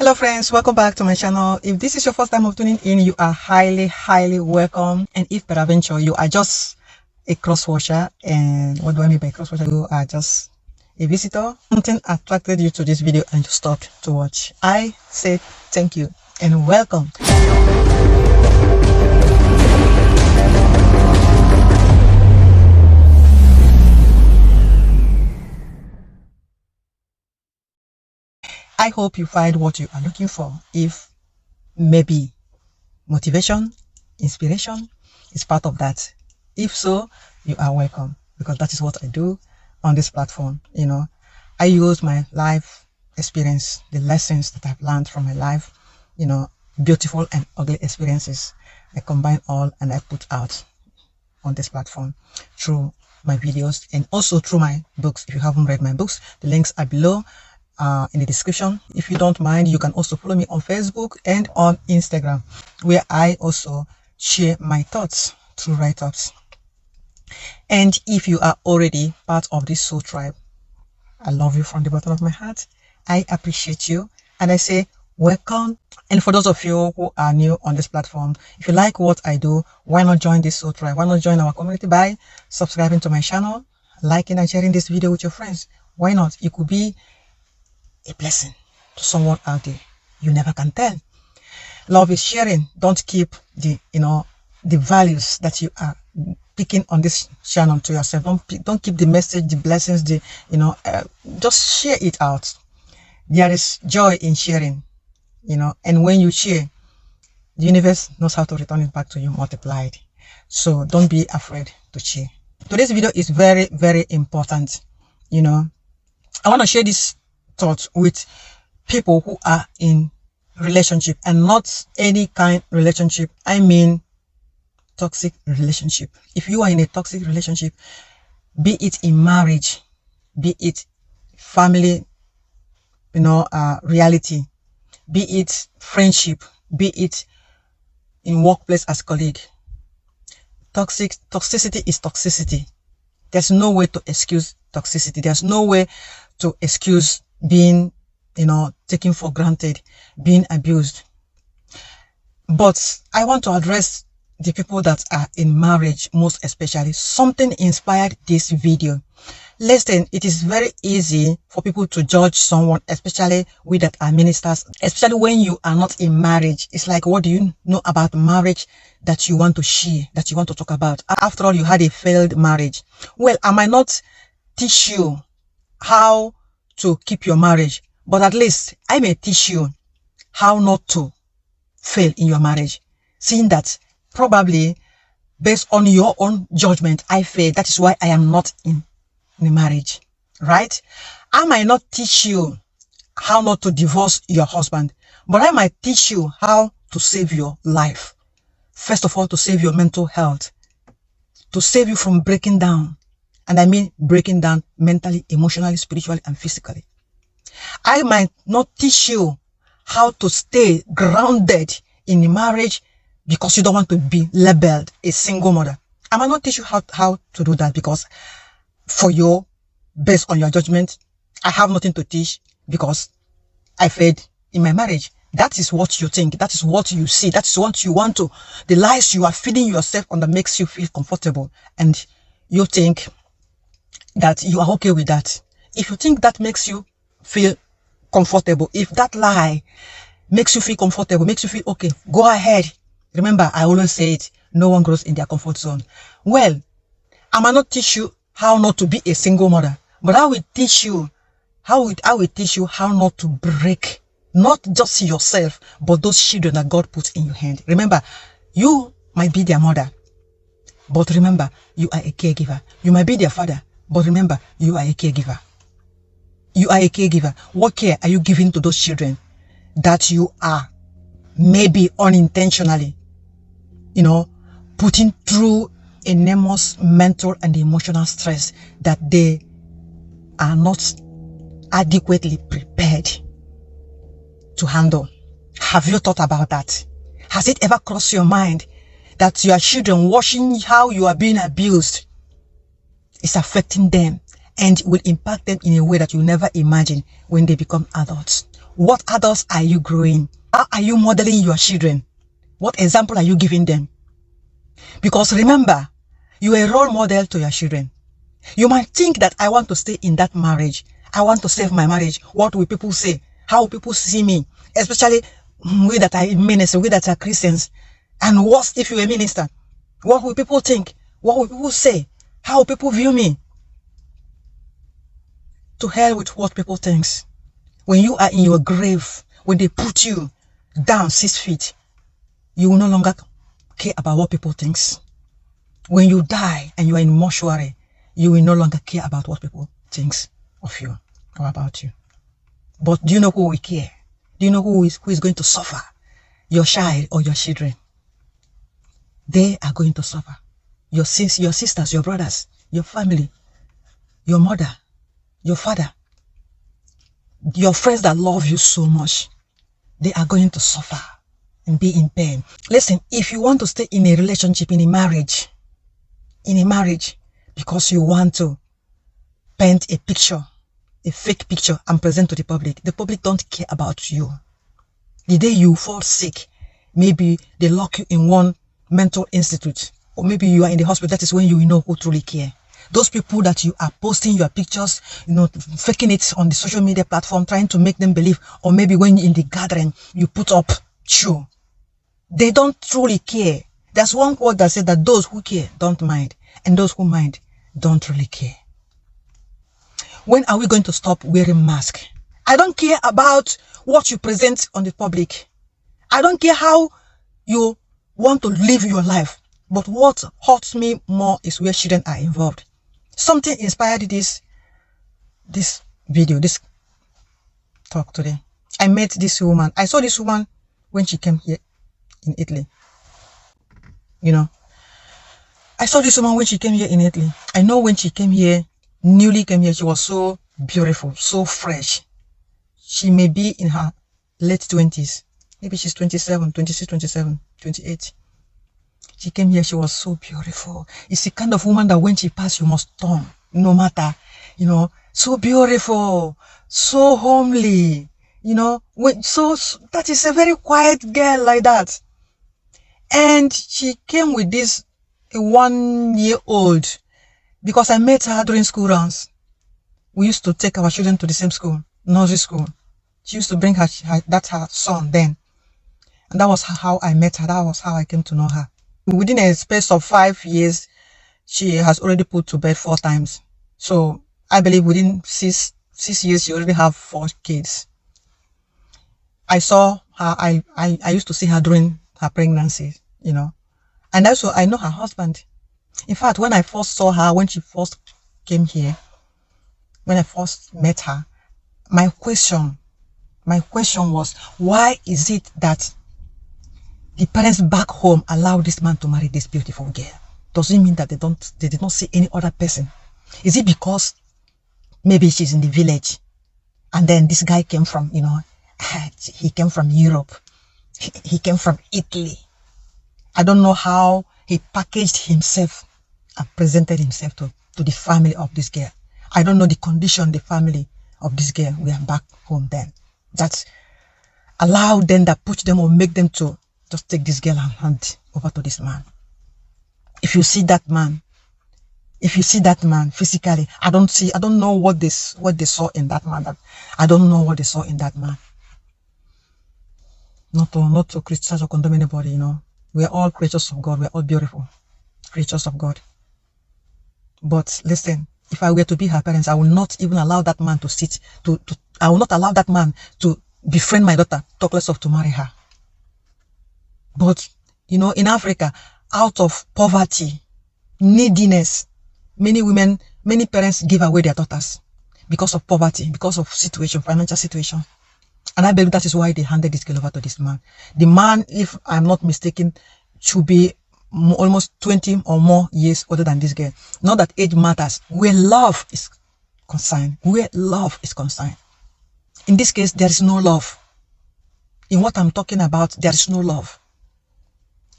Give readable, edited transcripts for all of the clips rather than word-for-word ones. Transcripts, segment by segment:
Hello friends, welcome back to my channel. If this is your first time of tuning in, you are highly welcome. And if peradventure you are just a cross-watcher, and what do I mean by cross-watcher? You are just a visitor, something attracted you to this video and you stopped to watch, I say thank you and welcome. I hope you find what you are looking for. If maybe motivation, inspiration is part of that. If so, you are welcome, because that is what I do on this platform. You know, I use my life experience, the lessons that I've learned from my life, you know, beautiful and ugly experiences. I combine all and I put out on this platform through my videos and also through my books. If you haven't read my books, the links are below in the description. If you don't mind, you can also follow me on Facebook and on Instagram, where I also share my thoughts through write-ups. And if you are already part of this soul tribe, I love you from the bottom of my heart. I appreciate you and I say welcome. And for those of you who are new on this platform, if you like what I do, why not join this soul tribe? Why not join our community by subscribing to my channel, liking and sharing this video with your friends? Why not? It could be a blessing to someone out there. You never can tell. Love is sharing. Don't keep the the values that you are picking on this channel to yourself. Don't keep the message, the blessings, just share it out. There is joy in sharing, and when you share, the universe knows how to return it back to you multiplied. So don't be afraid to share. Today's video is very important. I want to share this thought with people who are in relationship, and not any kind of relationship. I mean toxic relationship. If you are in a toxic relationship, be it in marriage, be it family, reality, be it friendship, be it in workplace as colleague, toxicity is toxicity. There's no way to excuse toxicity. There's no way to excuse being, taken for granted, being abused. But I want to address the people that are in marriage, most especially. Something inspired this video. Listen, it is very easy for people to judge someone, especially we that are ministers, especially when you are not in marriage. It's like, what do you know about marriage that you want to share, that you want to talk about? After all, you had a failed marriage. Well, I might not teach you how to keep your marriage, but at least I may teach you how not to fail in your marriage, seeing that probably based on your own judgment I failed. That is why I am not in a marriage, right? I might not teach you how not to divorce your husband, but I might teach you how to save your life. First of all, to save your mental health, to save you from breaking down. And I mean breaking down mentally, emotionally, spiritually, and physically. I might not teach you how to stay grounded in a marriage because you don't want to be labeled a single mother. I might not teach you how to do that, because for you, based on your judgment, I have nothing to teach because I failed in my marriage. That is what you think. That is what you see. That's what you want to. The lies you are feeding yourself on that makes you feel comfortable. And you think that you are okay with that. If you think that makes you feel comfortable, if that lie makes you feel comfortable, makes you feel okay, go ahead. Remember, I always say it, no one grows in their comfort zone. Well, I might not teach you how not to be a single mother, but I will teach you how not to break, not just yourself, but those children that God puts in your hand. Remember, you might be their mother, but remember, you are a caregiver. You might be their father, but remember, you are a caregiver. You are a caregiver. What care are you giving to those children that you are maybe unintentionally, putting through enormous mental and emotional stress that they are not adequately prepared to handle? Have you thought about that? Has it ever crossed your mind that your children, watching how you are being abused, is affecting them and will impact them in a way that you never imagine when they become adults? What adults are you growing? How are you modeling your children? What example are you giving them? Because remember, you are a role model to your children. You might think that I want to stay in that marriage. I want to save my marriage. What will people say? How will people see me? Especially we that are ministers, we that are Christians. And what if you're a minister? What will people think? What will people say? How will people view me? To hell with what people think. When you are in your grave, when they put you down 6 feet, you will no longer care about what people think. When you die and you are in mortuary, you will no longer care about what people think of you or about you. But do you know who will care? Do you know who is going to suffer? Your child or your children. They are going to suffer. Your sisters, your brothers, your family, your mother, your father, your friends that love you so much, they are going to suffer and be in pain. Listen, if you want to stay in a relationship, in a marriage, because you want to paint a picture, a fake picture, and present to the public don't care about you. The day you fall sick, maybe they lock you in one mental institute, or maybe you are in the hospital, that is when you will know who truly care. Those people that you are posting your pictures, faking it on the social media platform, trying to make them believe, or maybe when in the gathering, you put up show. They don't truly care. There's one quote that said that those who care don't mind, and those who mind don't really care. When are we going to stop wearing masks? I don't care about what you present on the public. I don't care how you want to live your life. But what hurts me more is where children are involved. Something inspired this video, this talk today. I met this woman. I saw this woman when she came here in Italy. I saw this woman when she came here in Italy. I know when she came here, newly came here, she was so beautiful, so fresh. She may be in her late 20s. Maybe she's 27, 26, 27, 28. She came here, she was so beautiful. It's the kind of woman that when she passes, you must turn, no matter, so beautiful, so homely, that is a very quiet girl like that. And she came with this 1-year-old, because I met her during school runs. We used to take our children to the same school, nursery school. She used to bring her son then. And that was how I met her. That was how I came to know her. Within a space of 5 years, she has already put to bed 4 times. So I believe within 6 years, she already have 4 kids. I saw her, I used to see her during her pregnancy, And also I know her husband. In fact, when I first saw her, when she first came here, when I first met her, my question was, why is it that the parents back home allow this man to marry this beautiful girl? Does it mean that they did not see any other person? Is it because maybe she's in the village and then this guy came from, he came from Europe. He came from Italy. I don't know how he packaged himself and presented himself to the family of this girl. I don't know the condition the family of this girl were back home then. That allowed them, that pushed them or make them to just take this girl and hand over to this man. If you see that man physically, I don't know what they saw in that man. I don't know what they saw in that man. Not to criticize or condemn anybody, We are all creatures of God. We are all beautiful creatures of God. But listen, if I were to be her parents, I will not even allow that man I will not allow that man to befriend my daughter, talk less of to marry her. But, in Africa, out of poverty, neediness, many parents give away their daughters because of poverty, because of financial situation. And I believe that is why they handed this girl over to this man. The man, if I'm not mistaken, should be almost 20 or more years older than this girl. Not that age matters, where love is concerned. In this case, there is no love. In what I'm talking about, there is no love.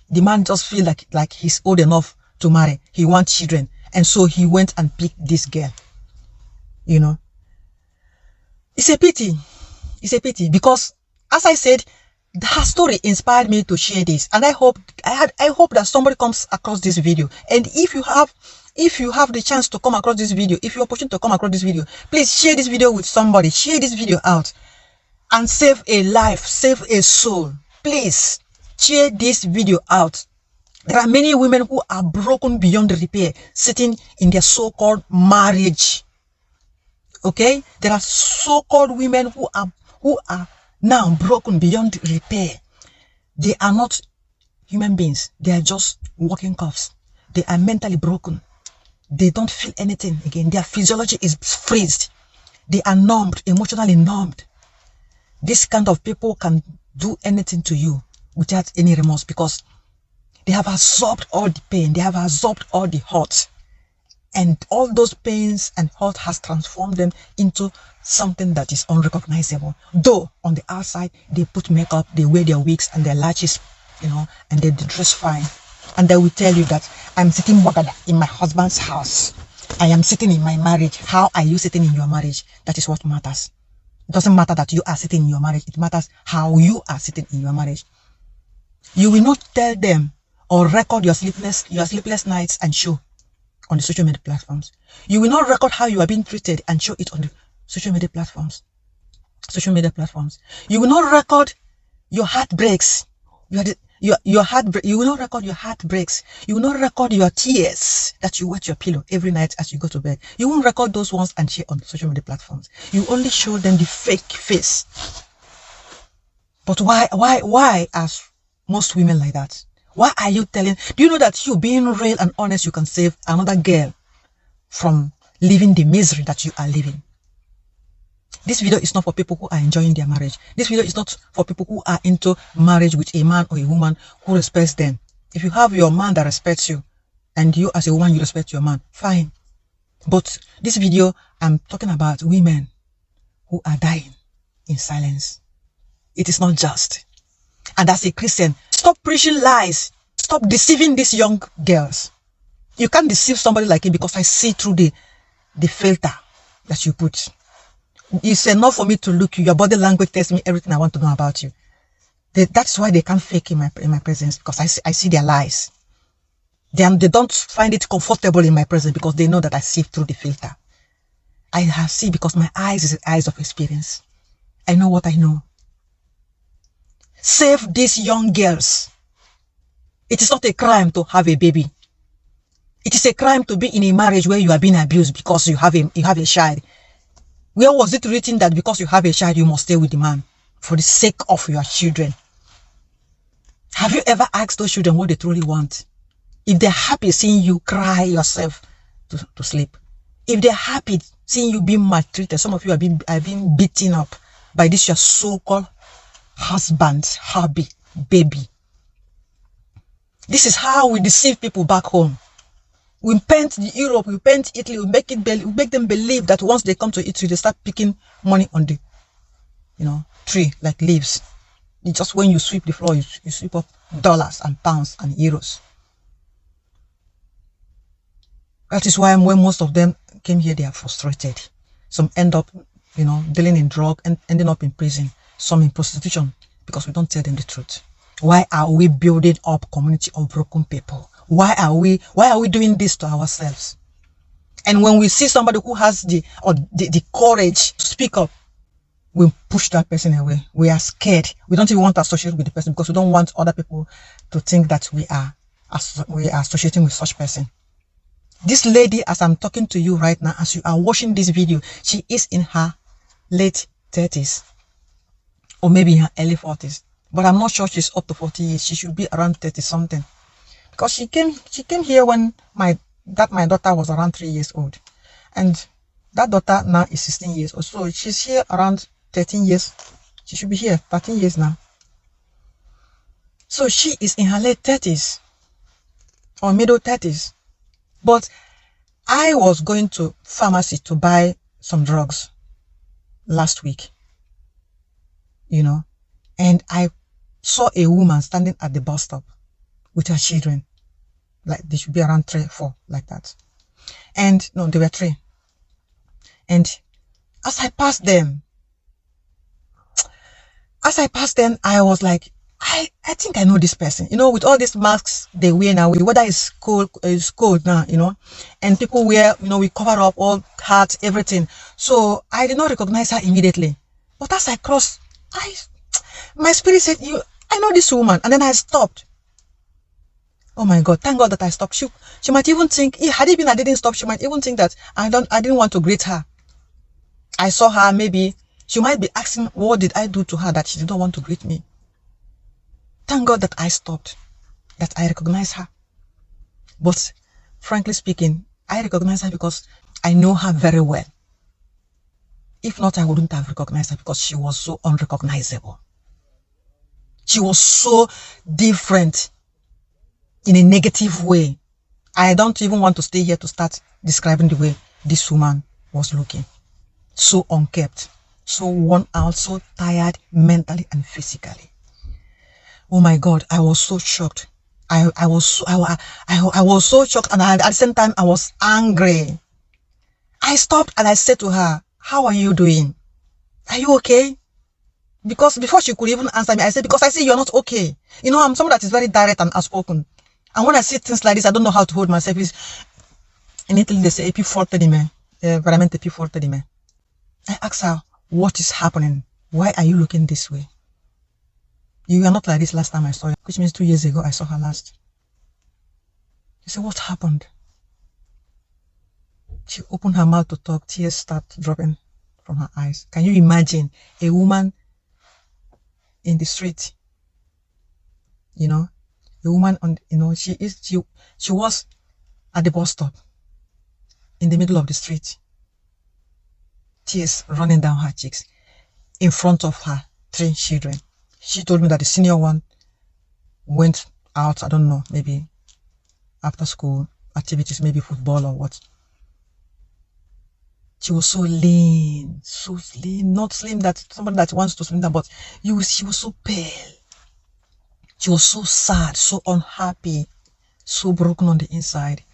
The man just feel like he's old enough to marry. He wants children. And so he went and picked this girl. It's a pity. It's a pity because, as I said, her story inspired me to share this, and I hope that somebody comes across this video. And if you have the chance to come across this video, if you're opportunity to come across this video, please share this video with somebody. Share this video out and save a life, save a soul. Please share this video out. There are many women who are broken beyond repair, sitting in their so-called marriage. Okay, there are so-called women who are now broken beyond repair. They are not human beings. They are just walking corpses. They are mentally broken. They don't feel anything again. Their physiology is freezed. They are numbed, emotionally numbed. This kind of people can do anything to you without any remorse because they have absorbed all the pain. They have absorbed all the hurt. And all those pains and hurt has transformed them into something that is unrecognizable. Though on the outside, they put makeup, they wear their wigs and their lashes, and they dress fine. And they will tell you that I'm sitting in my husband's house. I am sitting in my marriage. How are you sitting in your marriage? That is what matters. It doesn't matter that you are sitting in your marriage. It matters how you are sitting in your marriage. You will not tell them or record your sleepless nights and show on the social media platforms. You will not record how you are being treated and show it on the social media platforms. You will not record your heartbreaks. You will not record your heartbreaks. You will not record your tears that you wet your pillow every night as you go to bed. You won't record those ones and share on social media platforms. You only show them the fake face. But why are most women like that? Why are you telling? Do you know that you being real and honest, you can save another girl from living the misery that you are living? This video is not for people who are enjoying their marriage. This video is not for people who are into marriage with a man or a woman who respects them. If you have your man that respects you, and you as a woman, you respect your man, fine. But this video, I'm talking about women who are dying in silence. It is not just. And as a Christian, stop preaching lies. Stop deceiving these young girls. You can't deceive somebody like him because I see through the filter that you put. It's enough for me to look you. Your body language tells me everything I want to know about you. That's why they can't fake in my presence, because I see their lies. They don't find it comfortable in my presence because they know that I see through the filter. I have seen because my eyes is the eyes of experience. I know what I know. Save these young girls. It is not a crime to have a baby. It is a crime to be in a marriage where you are being abused because you have a child. Where was it written that because you have a child, you must stay with the man for the sake of your children? Have you ever asked those children what they truly want? If they're happy seeing you cry yourself to sleep, if they're happy seeing you being maltreated, some of you are being beaten up by this your so-called husband, hubby, baby. This is how we deceive people back home. We paint Europe, we paint Italy, we make them believe that once they come to Italy, they start picking money on the tree like leaves. It's just when you sweep the floor, you sweep up dollars and pounds and euros. That is why when most of them came here, they are frustrated. Some end up, dealing in drug and ending up in prison. Some in prostitution because we don't tell them the truth. Why are we building up community of broken people? Why are we doing this to ourselves? And when we see somebody who has the courage to speak up, we push that person away. We are scared. We don't even want to associate with the person because we don't want other people to think that we are associating with such person. This lady, as I'm talking to you right now, as you are watching this video, she is in her late 30s or maybe in her early 40s. But I'm not sure she's up to 40 years. She should be around 30 something. Because she came here when my daughter was around 3 years old. And that daughter now is 16 years old. So she's here around 13 years. She should be here 13 years now. So she is in her late 30s or middle 30s. But I was going to pharmacy to buy some drugs last week, and I saw a woman standing at the bus stop with her children. Like they should be around 3, 4, like that. And no, they were 3. And as I passed them, As I passed them, I was like, I think I know this person. You know, with all these masks they wear now, whether it's cold now, you know, and people wear, you know, we cover up all hats, everything. So I did not recognize her immediately. But as I crossed, my spirit said, I know this woman. And then I stopped. Oh my God, thank God that I stopped. She might even think, had it been I didn't stop, she might even think that I didn't want to greet her. I saw her, maybe she might be asking, what did I do to her that she did not want to greet me? Thank God that I stopped, that I recognized her. But frankly speaking, I recognize her because I know her very well. If not, I wouldn't have recognized her because she was so unrecognizable. She was so different in a negative way. I don't even want to stay here to start describing the way this woman was looking. So unkempt, so worn out, so tired mentally and physically. Oh my God, I was so shocked. I was so shocked, and at the same time I was angry. I stopped and I said to her, how are you doing? Are you okay? Because before she could even answer me, I said, because I say you're not okay. You know, I'm someone that is very direct and outspoken. And when I see things like this, I don't know how to hold myself. In Italy, they say, veramente più forte di me. I asked her, what is happening? Why are you looking this way? You were not like this last time I saw you, which means 2 years ago I saw her last. I said, what happened? She opened her mouth to talk. Tears start dropping from her eyes. Can you imagine a woman in the street? You know, a woman on, you know, she was at the bus stop in the middle of the street. Tears running down her cheeks in front of her 3 children. She told me that the senior one went out, I don't know, maybe after school activities, maybe football or what. She was so lean, not slim that somebody that wants to slim down, but she was so pale. She was so sad, so unhappy, so broken on the inside.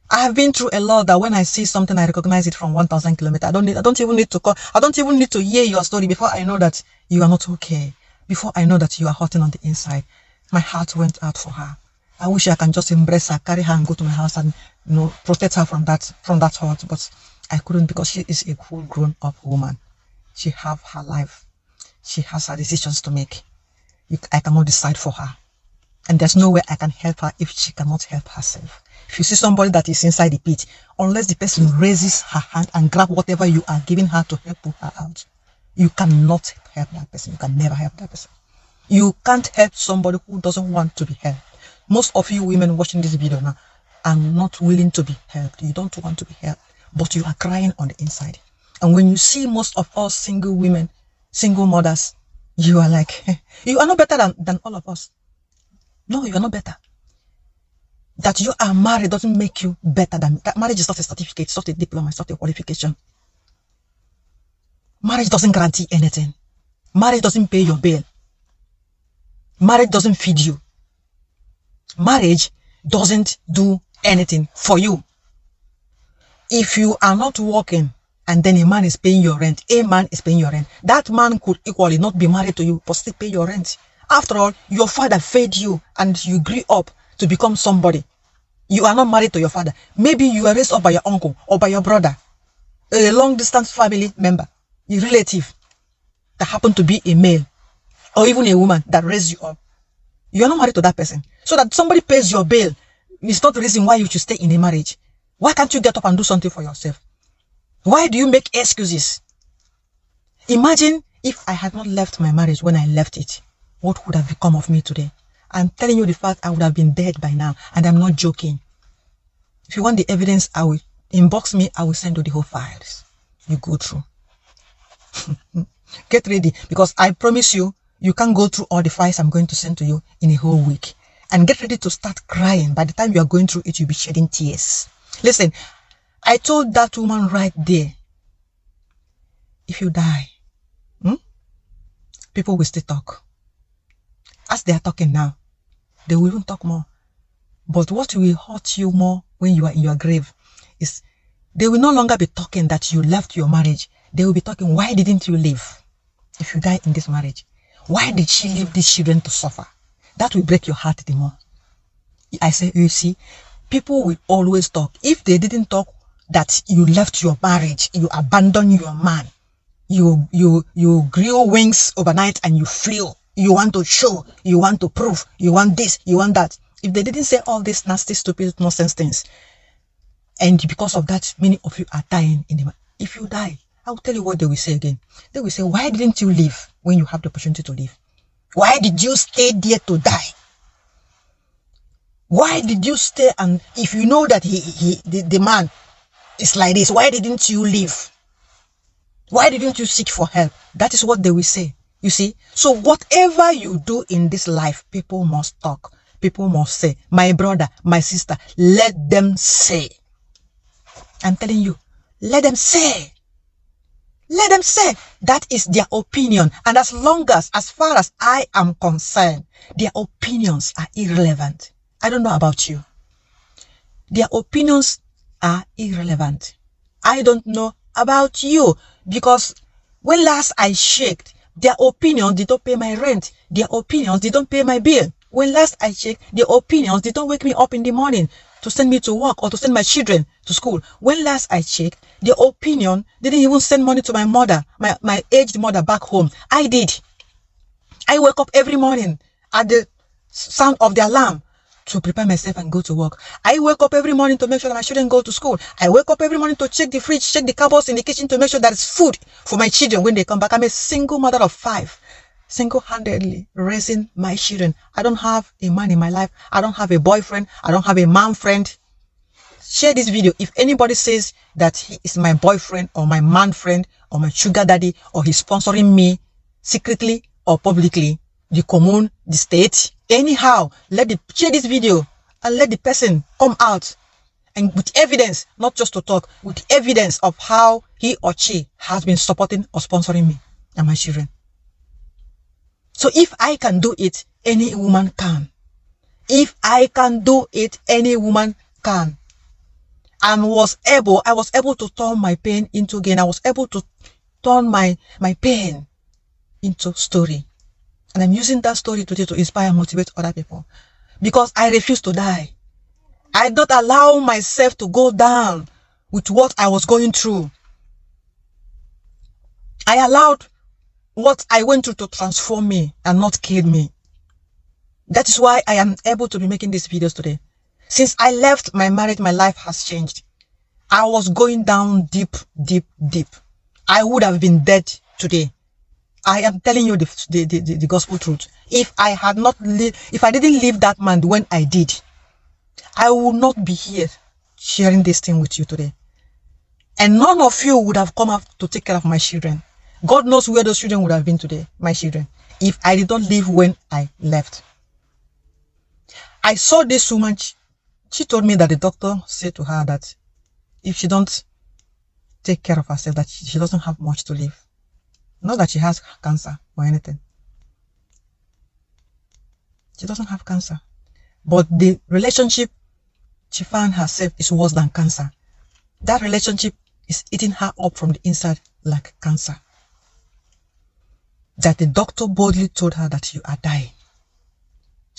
I have been through a lot that when I see something, I recognize it from 1,000 kilometers. I don't even need to call. I don't even need to hear your story before I know that you are not okay. Before I know that you are hurting on the inside. My heart went out for her. I wish I can just embrace her, carry her and go to my house and, you know, protect her from that hurt. But I couldn't, because she is a full grown up woman. She have her life. She has her decisions to make. I cannot decide for her. And there's no way I can help her if she cannot help herself. If you see somebody that is inside the pit, unless the person raises her hand and grab whatever you are giving her to help pull her out, you cannot help that person. You can never help that person. You can't help somebody who doesn't want to be helped. Most of you women watching this video now are not willing to be helped. You don't want to be helped, but you are crying on the inside. And when you see most of us single women, single mothers, you are like, you are not better than all of us. No, you are not better. That you are married doesn't make you better than me. That marriage is not a certificate, it's not a diploma, it's not a qualification. Marriage doesn't guarantee anything. Marriage doesn't pay your bill. Marriage doesn't feed you. Marriage doesn't do anything for you. If you are not working and then a man is paying your rent, that man could equally not be married to you but still pay your rent. After all, your father fed you and you grew up to become somebody. You are not married to your father. Maybe you were raised up by your uncle or by your brother, a long distance family member, a relative that happened to be a male or even a woman that raised you up. You are not married to that person. So that somebody pays your bill is not the reason why you should stay in a marriage. Why can't you get up and do something for yourself? Why do you make excuses? Imagine if I had not left my marriage when I left it. What would have become of me today? I'm telling you the fact, I would have been dead by now, and I'm not joking. If you want the evidence, I will inbox me, I will send you the whole files. You go through. Get ready, because I promise you, you can't go through all the files I'm going to send to you in a whole week. And get ready to start crying. By the time you are going through it, you'll be shedding tears. Listen, I told that woman right there, if you die, people will still talk. As they are talking now, they will even talk more. But what will hurt you more when you are in your grave is they will no longer be talking that you left your marriage. They will be talking, why didn't you leave if you die in this marriage? Why did she leave these children to suffer? That will break your heart the more. I say, you see, people will always talk. If they didn't talk that you left your marriage, you abandoned your man, you grew wings overnight and you flew. You want to show, you want to prove, you want this, you want that. If they didn't say all these nasty, stupid, nonsense things, and because of that, many of you are dying in the mind. If you die, I will tell you what they will say again. They will say, why didn't you leave when you have the opportunity to leave? Why did you stay there to die? Why did you stay? And if you know that the man is like this, why didn't you leave? Why didn't you seek for help? That is what they will say. You see? So whatever you do in this life, people must talk. People must say, my brother, my sister, let them say. I'm telling you, let them say. Let them say. That is their opinion. And as far as I am concerned, their opinions are irrelevant. I don't know about you. Their opinions are irrelevant. I don't know about you, because when last I checked, their opinions did not pay my rent. Their opinions did not pay my bill. When last I checked, their opinions did not wake me up in the morning to send me to work or to send my children to school. When last I checked, their opinion didn't even send money to my mother, my aged mother back home. I did. I wake up every morning at the sound of the alarm to prepare myself and go to work. I wake up every morning to make sure that my children go to school. I wake up every morning to check the fridge, check the cupboards in the kitchen to make sure there is food for my children when they come back. I'm a single mother of 5, single-handedly raising my children. I don't have a man in my life. I don't have a boyfriend. I don't have a man friend. Share this video. If anybody says that he is my boyfriend or my man friend or my sugar daddy, or he's sponsoring me secretly or publicly, the commune, the state, anyhow, share this video and let the person come out and with evidence, not just to talk, with evidence of how he or she has been supporting or sponsoring me and my children. So if I can do it, any woman can. If I can do it, any woman can. I was able to turn my pain into gain. I was able to turn my pain into story. And I'm using that story today to inspire and motivate other people. Because I refuse to die. I don't allow myself to go down with what I was going through. I allowed what I went through to transform me and not kill me. That is why I am able to be making these videos today. Since I left my marriage, my life has changed. I was going down deep, deep, deep. I would have been dead today. I am telling you the gospel truth. If I didn't leave that man when I did, I would not be here sharing this thing with you today. And none of you would have come out to take care of my children. God knows where those children would have been today, my children, if I did not leave when I left. I saw this woman. She told me that the doctor said to her that if she don't take care of herself, that she doesn't have much to live. Not that she has cancer or anything. She doesn't have cancer. But the relationship she found herself is worse than cancer. That relationship is eating her up from the inside like cancer. That the doctor boldly told her that you are dying.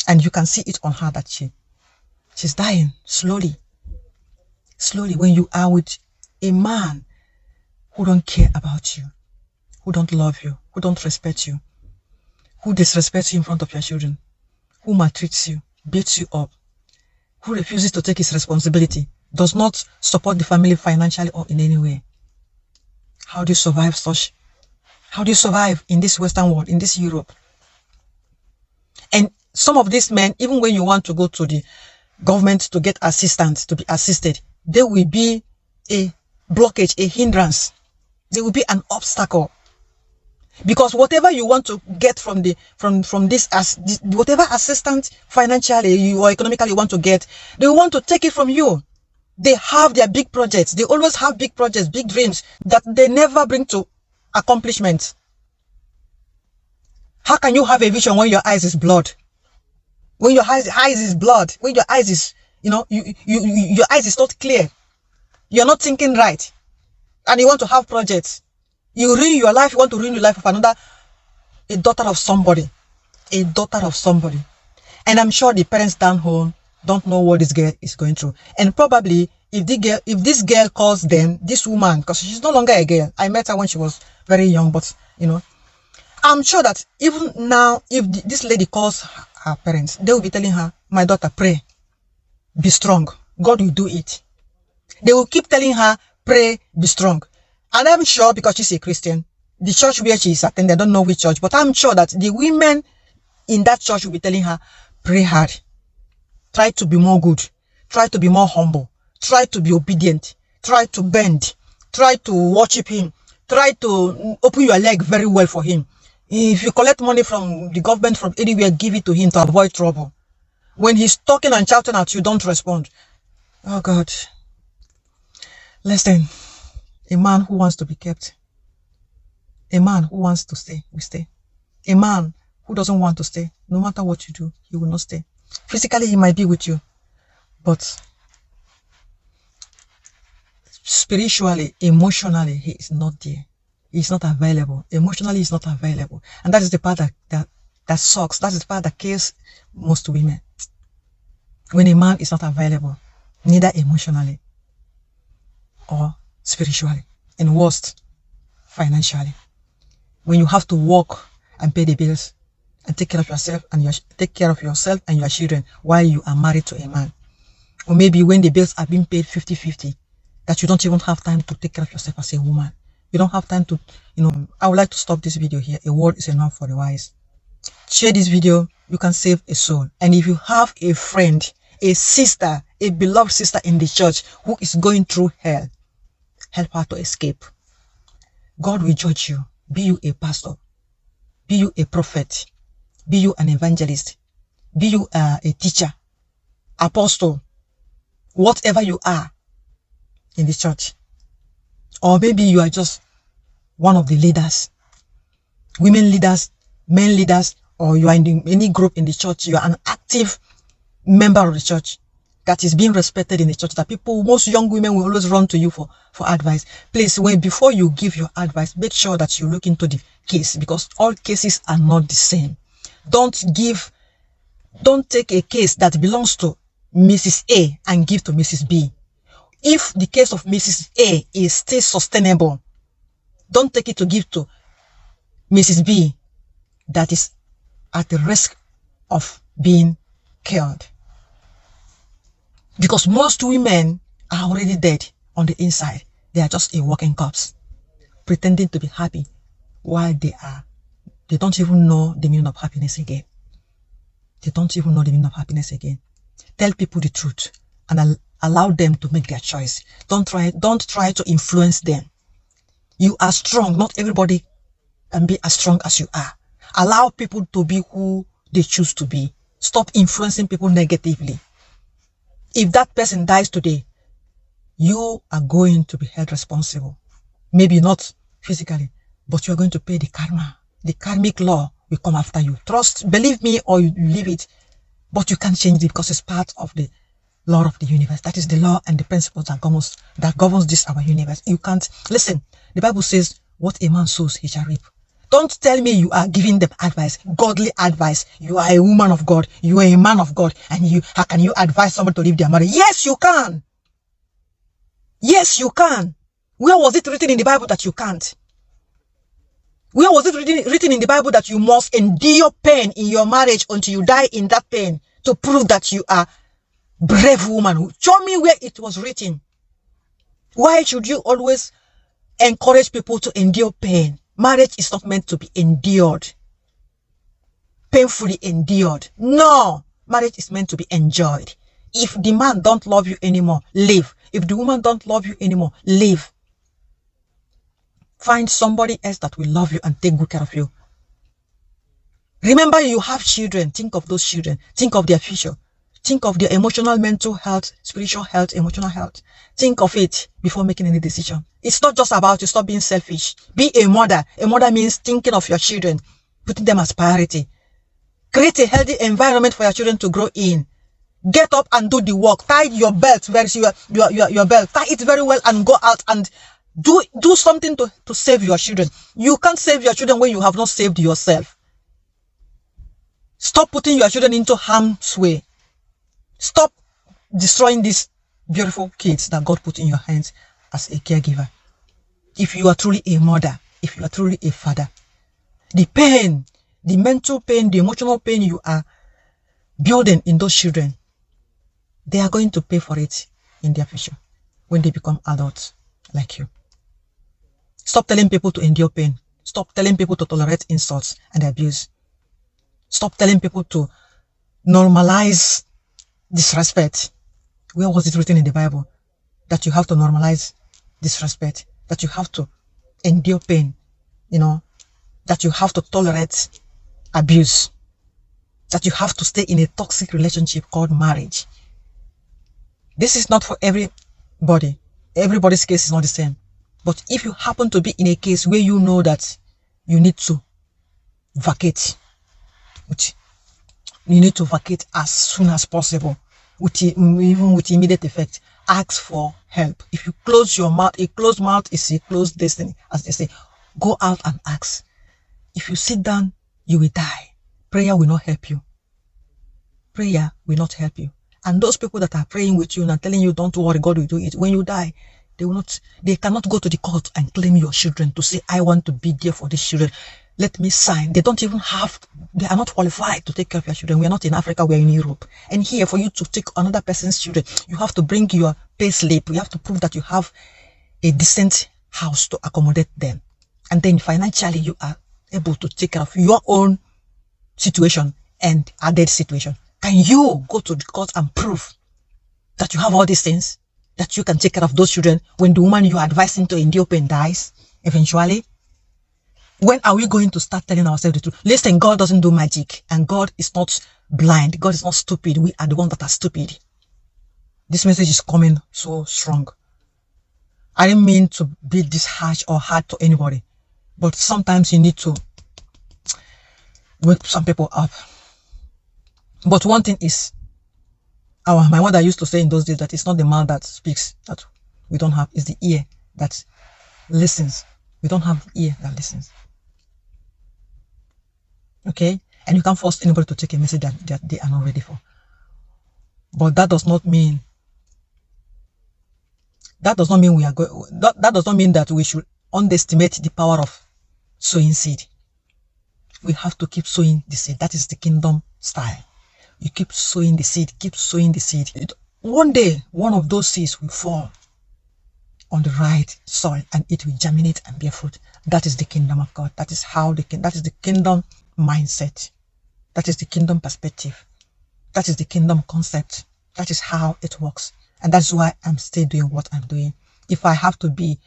And you can see it on her that she's dying slowly. Slowly, when you are with a man who don't care about you, who don't love you, who don't respect you, who disrespects you in front of your children, who maltreats you, beats you up, who refuses to take his responsibility, does not support the family financially or in any way. How do you survive such? How do you survive in this Western world, in this Europe? And some of these men, even when you want to go to the government to get assistance, to be assisted, there will be a blockage, a hindrance. There will be an obstacle. Because whatever you want to get from whatever assistance financially or economically you want to get, they want to take it from you. They have their big projects. They always have big projects, big dreams that they never bring to accomplishment. How can you have a vision when your eyes is blood? When your eyes is blood, when your eyes is, your eyes is not clear. You're not thinking right. And you want to have projects. You ruin your life, you want to ruin the life of another a daughter of somebody. A daughter of somebody. And I'm sure the parents down home don't know what this girl is going through. And probably if this girl calls them, this woman, because she's no longer a girl. I met her when she was very young, but you know, I'm sure that even now, if this lady calls her parents, they will be telling her, my daughter, pray, be strong. God will do it. They will keep telling her, pray, be strong. And I'm sure, because she's a Christian, the church where she is attending, I don't know which church, but I'm sure that the women in that church will be telling her, pray hard. Try to be more good. Try to be more humble. Try to be obedient. Try to bend. Try to worship him. Try to open your leg very well for him. If you collect money from the government, from anywhere, give it to him to avoid trouble. When he's talking and shouting at you, don't respond. Oh God. Listen, a man who wants to be kept, a man who wants to stay, will stay. A man who doesn't want to stay, no matter what you do, he will not stay. Physically, he might be with you, but spiritually, emotionally, he is not there. He is not available. Emotionally, he is not available. And that is the part that sucks. That is the part that kills most women. When a man is not available, neither emotionally or spiritually, and worst, financially. When you have to work and pay the bills and take care of yourself and your children while you are married to a man. Or maybe when the bills are being paid 50-50, that you don't even have time to take care of yourself as a woman. You don't have time to, I would like to stop this video here. A word is enough for the wise. Share this video. You can save a soul. And if you have a friend, a sister, a beloved sister in the church who is going through hell, help her to escape. God will judge you. Be you a pastor. Be you a prophet. Be you an evangelist. Be you a teacher, apostle, whatever you are in the church. Or maybe you are just one of the leaders, women leaders, men leaders, or you are in any group in the church. You are an active member of the church that is being respected in the church, that most young women will always run to you for advice. Please, before you give your advice, make sure that you look into the case, because all cases are not the same. Don't take a case that belongs to Mrs. A and give to Mrs. B. If the case of Mrs. A is still sustainable, don't take it to give to Mrs. B that is at the risk of being killed. Because most women are already dead on the inside. They are just a walking corpse, pretending to be happy while they don't even know the meaning of happiness again. They don't even know the meaning of happiness again. Tell people the truth and allow them to make their choice. Don't try to influence them. You are strong. Not everybody can be as strong as you are. Allow people to be who they choose to be. Stop influencing people negatively. If that person dies today, you are going to be held responsible. Maybe not physically, but you are going to pay the karma. The karmic law will come after you. Believe me, or you leave it, but you can't change it because it's part of the law of the universe. That is the law and the principles that governs this our universe. You can't listen. The Bible says, "What a man sows, he shall reap." Don't tell me you are giving them advice, godly advice. You are a woman of God. You are a man of God. And how can you advise somebody to leave their marriage? Yes, you can. Yes, you can. Where was it written in the Bible that you can't? Where was it written in the Bible that you must endure pain in your marriage until you die in that pain to prove that you are a brave woman? Show me where it was written. Why should you always encourage people to endure pain? Marriage is not meant to be endured, painfully endured. No, marriage is meant to be enjoyed. If the man don't love you anymore, leave. If the woman don't love you anymore, leave. Find somebody else that will love you and take good care of you. Remember, you have children. Think of those children. Think of their future. Think of their emotional, mental health, spiritual health, emotional health. Think of it before making any decision. It's not just about you. Stop being selfish. Be a mother. A mother means thinking of your children, putting them as priority. Create a healthy environment for your children to grow in. Get up and do the work. Tie your belt, your belt. Tie it very well and go out and do something to save your children. You can't save your children when you have not saved yourself. Stop putting your children into harm's way. Stop destroying these beautiful kids that God put in your hands as a caregiver. If you are truly a mother, if you are truly a father, the pain, the mental pain, the emotional pain you are building in those children, they are going to pay for it in their future when they become adults like you. Stop telling people to endure pain. Stop telling people to tolerate insults and abuse. Stop telling people to normalize disrespect. Where was it written in the Bible that you have to normalize disrespect, that you have to endure pain, that you have to tolerate abuse, that you have to stay in a toxic relationship called marriage? This is not for everybody. Everybody's case is not the same. But if you happen to be in a case where you know that you need to vacate, you need to vacate as soon as possible, even with immediate effect, ask for help. If you close your mouth, a closed mouth is a closed destiny, as they say. Go out and ask. If you sit down, you will die. Prayer will not help you. Prayer will not help you. And those people that are praying with you and telling you, don't worry, God will do it, when you die, they cannot go to the court and claim your children to say, I want to be there for these children. Let me sign. They are not qualified to take care of your children. We are not in Africa, we are in Europe. And here, for you to take another person's children, you have to bring your pay slip. You have to prove that you have a decent house to accommodate them. And then financially, you are able to take care of your own situation and added situation. Can you go to the court and prove that you have all these things, that you can take care of those children when the woman you are advising to endure pain dies eventually? When are we going to start telling ourselves the truth? Listen, God doesn't do magic, and God is not blind. God is not stupid. We are the ones that are stupid. This message is coming so strong. I didn't mean to be this harsh or hard to anybody, but sometimes you need to wake some people up. But one thing is, my mother used to say in those days that it's not the mouth that speaks that we don't have, it's the ear that listens. We don't have the ear that listens. Okay? And you can't force anybody to take a message that they are not ready for. But that does not mean that does not mean that we should underestimate the power of sowing seed. We have to keep sowing the seed. That is the kingdom style. You keep sowing the seed, keep sowing the seed. One day, one of those seeds will fall on the right soil and it will germinate and bear fruit. That is the kingdom of God. That is the kingdom mindset. That is the kingdom perspective. That is the kingdom concept. That is how it works. And that's why I'm still doing what I'm doing. If I have to be,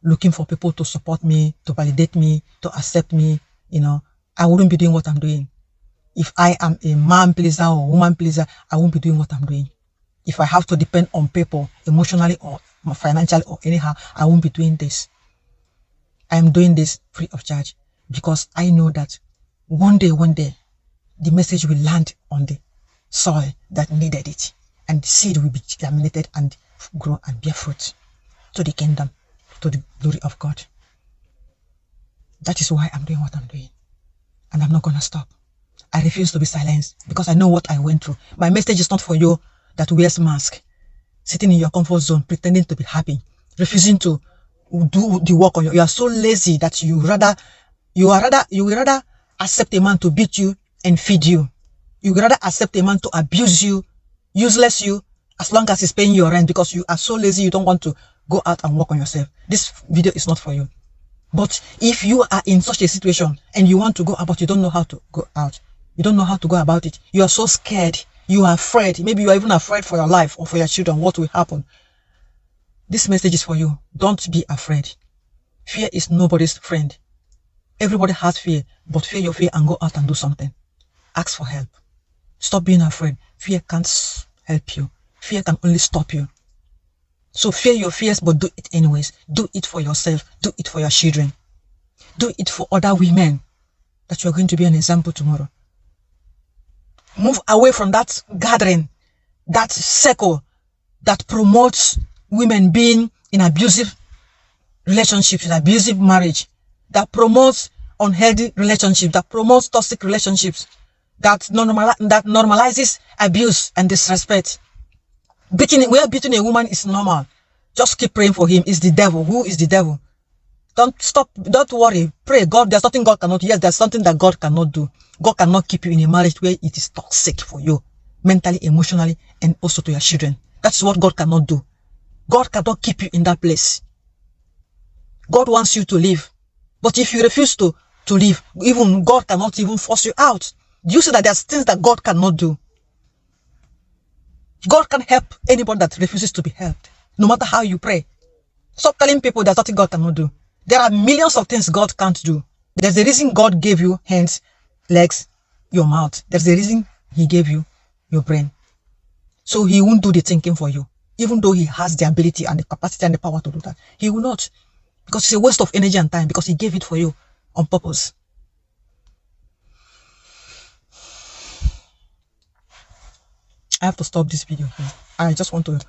looking for people to support me, to validate me, to accept me, I wouldn't be doing what I'm doing. If I am a man pleaser or woman pleaser, I won't be doing what I'm doing. If I have to depend on people emotionally or financially or anyhow, I won't be doing this. I am doing this free of charge because I know that one day, the message will land on the soil that needed it, and the seed will be germinated and grow and bear fruit to the kingdom, to the glory of God. That is why I'm doing what I'm doing, and I'm not going to stop. I refuse to be silenced because I know what I went through. My message is not for you that wears mask, sitting in your comfort zone, pretending to be happy, refusing to do the work on you. You are so lazy that you will rather accept a man to beat you and feed you. You would rather accept a man to abuse you, useless you, as long as he's paying your rent, because you are so lazy you don't want to go out and work on yourself. This video is not for you. But if you are in such a situation and you want to go about, you don't know how to go out. You don't know how to go about it. You are so scared. You are afraid. Maybe you are even afraid for your life or for your children. What will happen? This message is for you. Don't be afraid. Fear is nobody's friend. Everybody has fear, but fear your fear and go out and do something. Ask for help. Stop being afraid. Fear can't help you. Fear can only stop you. So fear your fears, but do it anyways. Do it for yourself. Do it for your children. Do it for other women that you are going to be an example tomorrow. Move away from that gathering, that circle that promotes women being in abusive relationships, in abusive marriage, that promotes unhealthy relationships, that promotes toxic relationships. that normalizes abuse and disrespect. Where beating a woman is normal. Just keep praying for him. It's the devil. Who is the devil? Don't stop. Don't worry. Pray. God, there's nothing God cannot do. Yes, there's something that God cannot do. God cannot keep you in a marriage where it is toxic for you, mentally, emotionally, and also to your children. That's what God cannot do. God cannot keep you in that place. God wants you to live. But if you refuse to live, even God cannot even force you out. Do you see that there's things that God cannot do? God can help anybody that refuses to be helped, no matter how you pray. Stop telling people there's nothing God cannot do. There are millions of things God can't do. There's a reason God gave you hands, legs, your mouth. There's a reason He gave you your brain. So He won't do the thinking for you. Even though He has the ability and the capacity and the power to do that, He will not. Because it's a waste of energy and time, because He gave it for you on purpose. I have to stop this video here. I just want to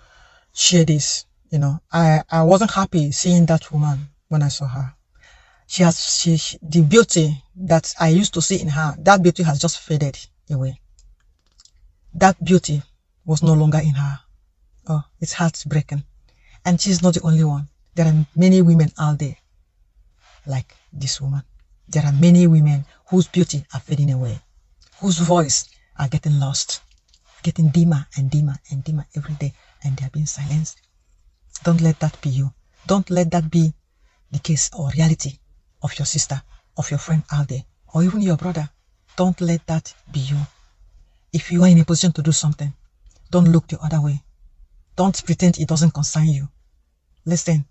share this. You know, I wasn't happy seeing that woman when I saw her. The beauty that I used to see in her, that beauty has just faded away. That beauty was no longer in her. Oh, it's heartbreaking. And she's not the only one. There are many women out there like this woman. There are many women whose beauty are fading away, whose voice are getting lost, getting dimmer and dimmer and dimmer every day, and they are being silenced. Don't let that be you. Don't let that be the case or reality of your sister, of your friend out there, or even your brother. Don't let that be you. If you are in a position to do something, don't look the other way. Don't pretend it doesn't concern you. Listen,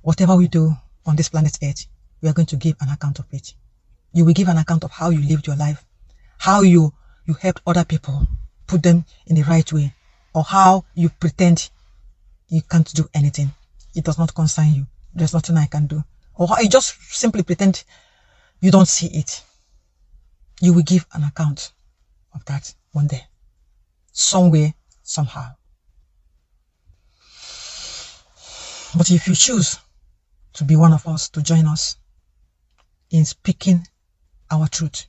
whatever we do on this planet Earth, we are going to give an account of it. You will give an account of how you lived your life, how you helped other people, put them in the right way, or how you pretend you can't do anything. It does not concern you. There's nothing I can do. Or how you just simply pretend you don't see it. You will give an account of that one day, somewhere, somehow. But if you choose to be one of us, to join us in speaking our truth,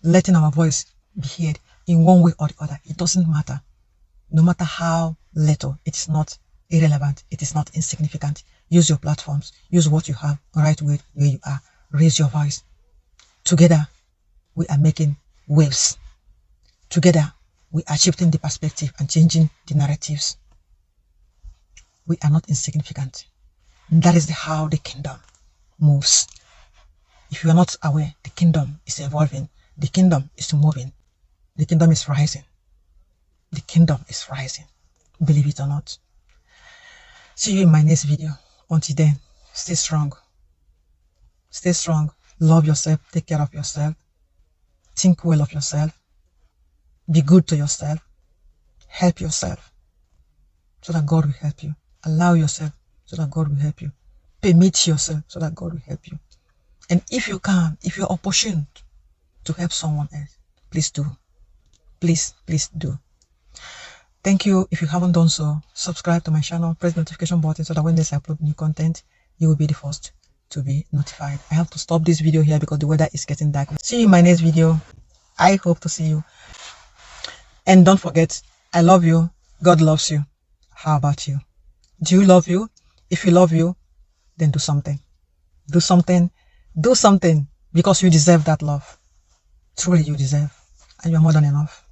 letting our voice be heard in one way or the other, it doesn't matter. No matter how little, it is not irrelevant, it is not insignificant. Use your platforms, use what you have right where you are, raise your voice. Together, we are making waves. Together, we are shifting the perspective and changing the narratives. We are not insignificant. That is how the kingdom moves. If you are not aware, the kingdom is evolving. The kingdom is moving. The kingdom is rising. The kingdom is rising. Believe it or not. See you in my next video. Until then, stay strong. Stay strong. Love yourself. Take care of yourself. Think well of yourself. Be good to yourself. Help yourself so that God will help you. Allow yourself so that God will help you. Permit yourself so that God will help you. And if you can, if you're opportune to help someone else, please do. Please, please do. Thank you. If you haven't done so, subscribe to my channel, press the notification button so that when there's upload new content, you will be the first to be notified. I have to stop this video here because the weather is getting dark. See you in my next video. I hope to see you. And don't forget, I love you. God loves you. How about you? Do you love you? If you love you, then do something. Do something. Do something because you deserve that love. Truly you deserve. And you are more than enough.